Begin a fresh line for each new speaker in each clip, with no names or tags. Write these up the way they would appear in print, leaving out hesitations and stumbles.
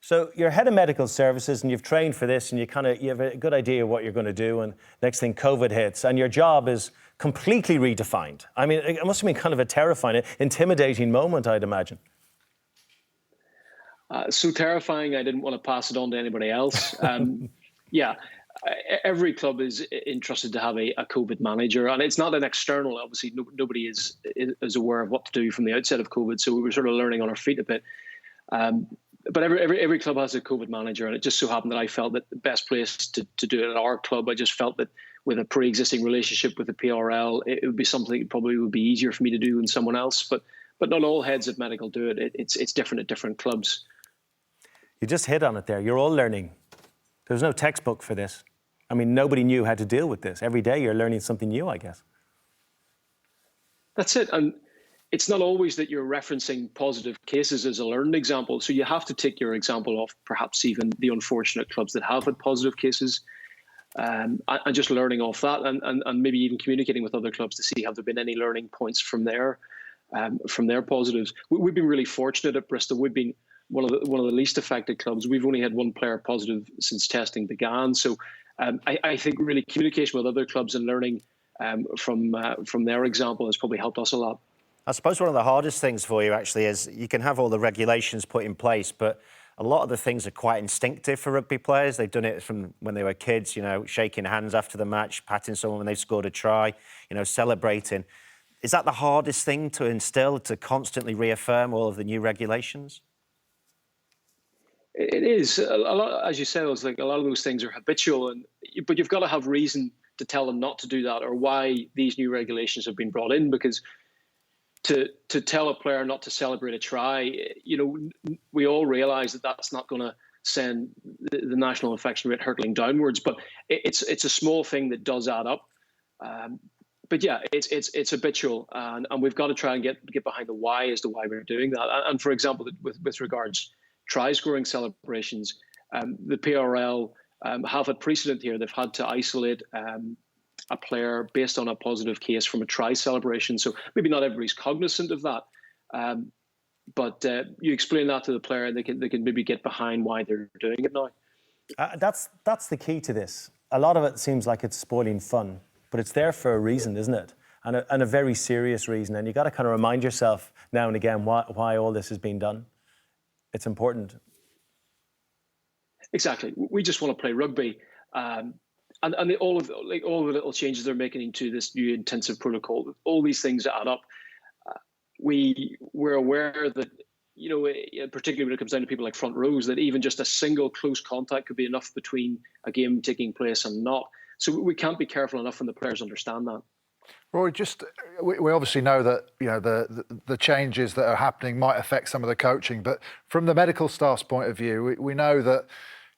So you're head of medical services and you've trained for this and you have a good idea of what you're going to do, and next thing COVID hits and your job is completely redefined. I mean, it must have been kind of a terrifying, intimidating moment, I'd imagine.
So terrifying, I didn't want to pass it on to anybody else. Yeah, every club is entrusted to have a COVID manager, and it's not an external. Obviously, nobody is aware of what to do from the outset of COVID, so we were sort of learning on our feet a bit. But every club has a COVID manager, and it just so happened that I felt that the best place to do it at our club. I just felt that with a pre-existing relationship with the PRL, it would be something that probably would be easier for me to do than someone else. But not all heads of medical do it. It's different at different clubs.
You just hit on it there. You're all learning. There's no textbook for this. I mean, nobody knew how to deal with this. Every day you're learning something new, I guess.
That's it. And it's not always that you're referencing positive cases as a learned example. So you have to take your example of perhaps even the unfortunate clubs that have had positive cases, and just learning off that, and maybe even communicating with other clubs to see have there been any learning points from their positives. We've been really fortunate at Bristol. We've been one of the least affected clubs. We've only had one player positive since testing began. So I think really communication with other clubs and learning from their example has probably helped us a lot.
I suppose one of the hardest things for you actually is you can have all the regulations put in place, but a lot of the things are quite instinctive for rugby players. They've done it from when they were kids, you know, shaking hands after the match, patting someone when they scored a try, you know, celebrating. Is that the hardest thing to instill, to constantly reaffirm all of the new regulations?
It is. A lot, as you said, it's like a lot of those things are habitual, but you've got to have reason to tell them not to do that, or why these new regulations have been brought in. Because to tell a player not to celebrate a try, you know, we all realise that that's not going to send the national infection rate hurtling downwards. But it's a small thing that does add up. But yeah, it's habitual, and we've got to try and get behind the why as to why we're doing that. And for example, with regards try scoring celebrations, the PRL have had precedent here. They've had to isolate a player based on a positive case from a try celebration. So maybe not everybody's cognizant of that, but you explain that to the player, and they can maybe get behind why they're doing it now.
That's the key to this. A lot of it seems like it's spoiling fun, but it's there for a reason, isn't it? And a very serious reason. And you got to kind of remind yourself now and again why all this is being done. It's important.
Exactly. We just want to play rugby, and all of the little changes they're making into this new intensive protocol. All these things add up. We're aware that, you know, particularly when it comes down to people like front rows, that even just a single close contact could be enough between a game taking place and not. So we can't be careful enough, and the players understand that.
Rory, we obviously know that, you know, the changes that are happening might affect some of the coaching, but from the medical staff's point of view, we know that,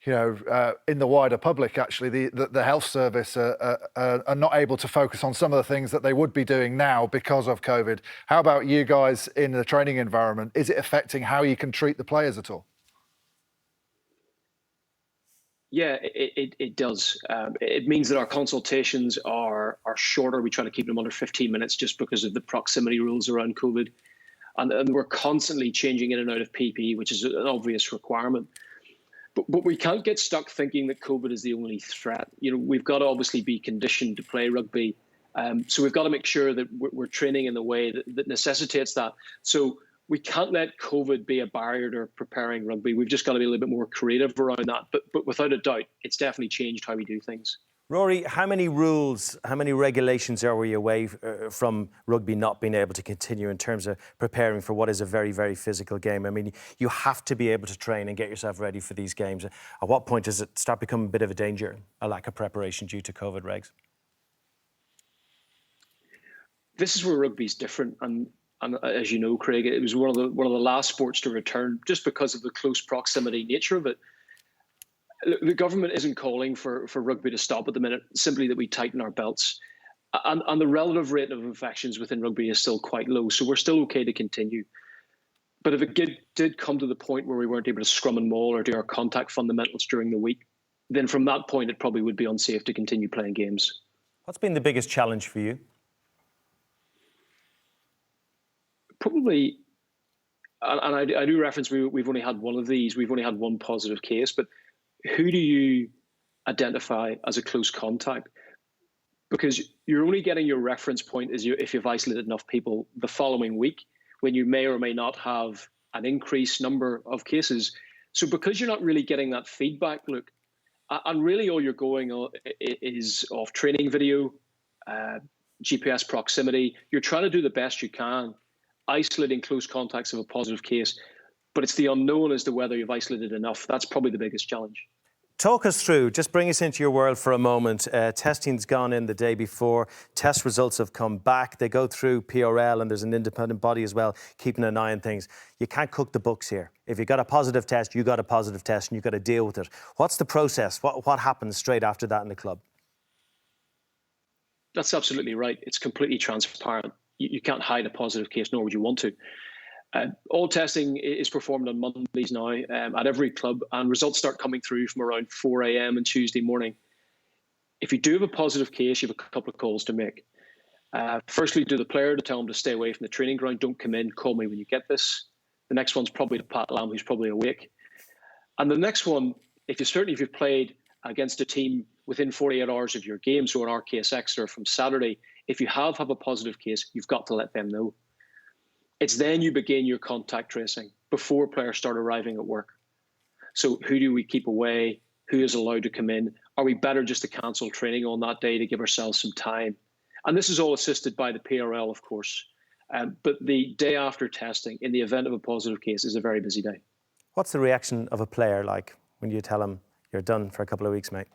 you know, in the wider public, actually, the health service are not able to focus on some of the things that they would be doing now because of COVID. How about you guys in the training environment? Is it affecting how you can treat the players at all?
Yeah, it does. It means that our consultations are shorter. We try to keep them under 15 minutes just because of the proximity rules around COVID. And we're constantly changing in and out of PPE, which is an obvious requirement. But we can't get stuck thinking that COVID is the only threat. You know, we've got to obviously be conditioned to play rugby. So we've got to make sure that we're training in the way that necessitates that. So we can't let COVID be a barrier to preparing rugby. We've just got to be a little bit more creative around that. But without a doubt, it's definitely changed how we do things.
Rory, how many rules, how many regulations are we away from rugby not being able to continue in terms of preparing for what is a very, very physical game? I mean, you have to be able to train and get yourself ready for these games. At what point does it start becoming a bit of a danger, a lack of preparation due to COVID regs?
This is where rugby's different. And as you know, Craig, it was one of the last sports to return just because of the close proximity nature of it. The government isn't calling for rugby to stop at the minute, simply that we tighten our belts. And the relative rate of infections within rugby is still quite low, so we're still okay to continue. But if it did come to the point where we weren't able to scrum and maul or do our contact fundamentals during the week, then from that point it probably would be unsafe to continue playing games.
What's been the biggest challenge for you?
Probably and I do reference we've only had one of these. We've only had one positive case, but who do you identify as a close contact? Because you're only getting your reference point if you've isolated enough people the following week, when you may or may not have an increased number of cases. So because you're not really getting that feedback, look, and really all you're going on is off training video, GPS proximity. You're trying to do the best you can, isolating close contacts of a positive case, but it's the unknown as to whether you've isolated enough. That's probably the biggest challenge.
Talk us through, just bring us into your world for a moment. Testing's gone in the day before. Test results have come back. They go through PRL, and there's an independent body as well keeping an eye on things. You can't cook the books here. If you got a positive test, you got a positive test and you've got to deal with it. What's the process? What happens straight after that in the club?
That's absolutely right. It's completely transparent. You can't hide a positive case, nor would you want to. All testing is performed on Mondays now at every club, and results start coming through from around 4 a.m. on Tuesday morning. If you do have a positive case, you have a couple of calls to make. Firstly, to the player to tell them to stay away from the training ground. Don't come in. Call me when you get this. The next one's probably to Pat Lam, who's probably awake. And the next one, if you've played against a team within 48 hours of your game, so in our case, Exeter from Saturday, if you have a positive case, you've got to let them know. It's then you begin your contact tracing before players start arriving at work. So who do we keep away? Who is allowed to come in? Are we better just to cancel training on that day to give ourselves some time? And this is all assisted by the PRL, of course. But the day after testing, in the event of a positive case, is a very busy day.
What's the reaction of a player like when you tell him you're done for a couple of weeks, mate?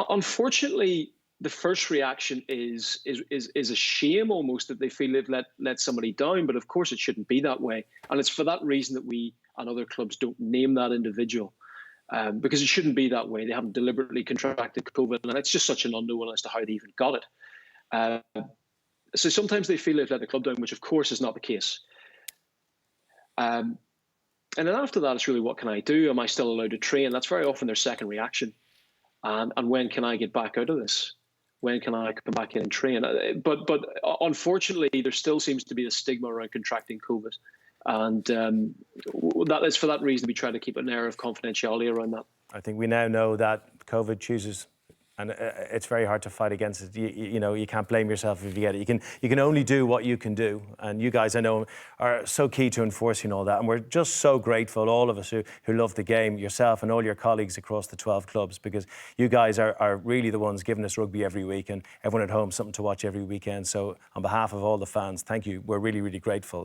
Unfortunately, the first reaction is a shame almost that they feel they've let somebody down, but of course it shouldn't be that way. And it's for that reason that we and other clubs don't name that individual, because it shouldn't be that way. They haven't deliberately contracted COVID, and it's just such an unknown as to how they even got it. So sometimes they feel they've let the club down, which of course is not the case. And then after that, it's really, what can I do? Am I still allowed to train? That's very often their second reaction. And when can I get back out of this? When can I come back in and train? But unfortunately, there still seems to be a stigma around contracting COVID. And that is for that reason we try to keep an air of confidentiality around that.
I think we now know that COVID chooses, and it's very hard to fight against it. You know, you can't blame yourself if you get it. You can only do what you can do. And you guys, I know, are so key to enforcing all that. And we're just so grateful, all of us who love the game, yourself and all your colleagues across the 12 clubs, because you guys are really the ones giving us rugby every week, and everyone at home something to watch every weekend. So on behalf of all the fans, thank you. We're really, really grateful.